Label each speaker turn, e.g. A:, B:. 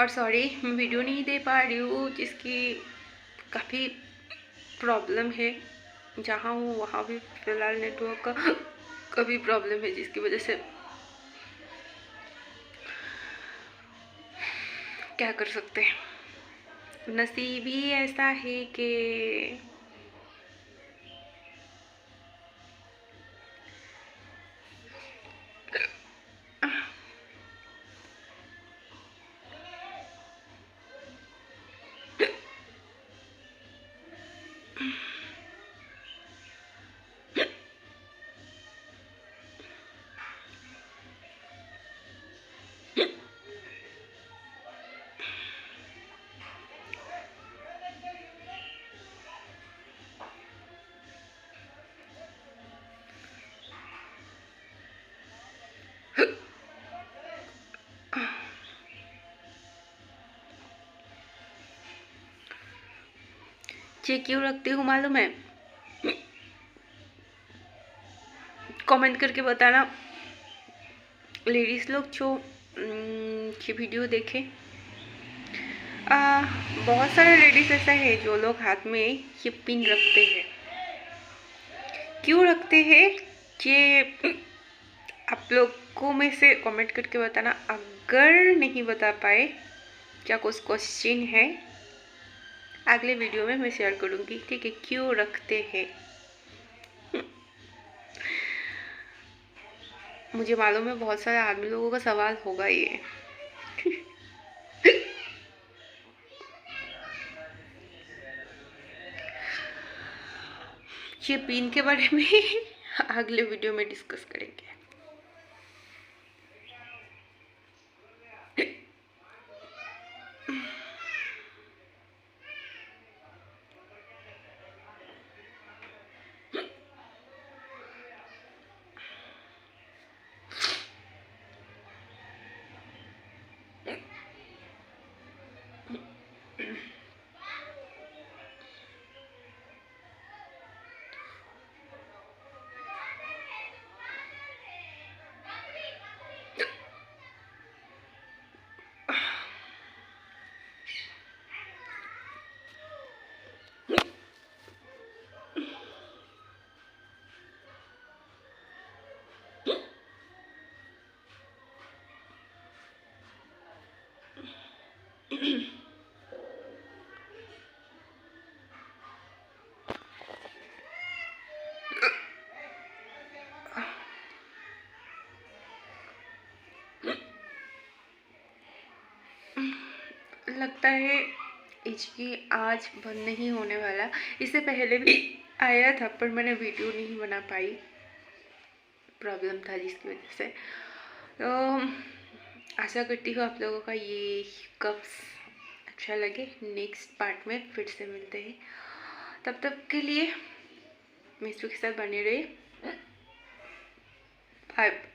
A: और सॉरी मैं वीडियो नहीं दे पा रही हूँ, जिसकी काफ़ी प्रॉब्लम है। जहाँ हूँ वहाँ भी फ़िलहाल नेटवर्क का काफ़ी प्रॉब्लम है, जिसकी वजह से क्या कर सकते हैं। नसीब ही ऐसा है कि ये क्यों रखती हूँ मालूम है? कमेंट करके बताना लेडीज़ लोग जो ये वीडियो देखें। बहुत सारे लेडीज़ ऐसा है जो लोग हाथ में ये पिन रखते हैं। क्यों रखते हैं ये आप लोगों में से कमेंट करके बताना। अगर नहीं बता पाए, क्या कुछ क्वेश्चन है, अगले वीडियो में मैं शेयर करूँगी, ठीक है? क्यों रखते हैं? मुझे मालूम है बहुत सारे आदमी लोगों का सवाल होगा ये। ये पिन के बारे में अगले वीडियो में डिस्कस करेंगे। लगता है इसकी आज बंद नहीं होने वाला। इससे पहले भी आया था पर मैंने वीडियो नहीं बना पाई, प्रॉब्लम था जिसकी वजह से। तो आशा करती हूँ आप लोगों का ये कप्स अच्छा लगे। नेक्स्ट पार्ट में फिर से मिलते हैं, तब तक के लिए मिस्टर के साथ बने रहे। बाय।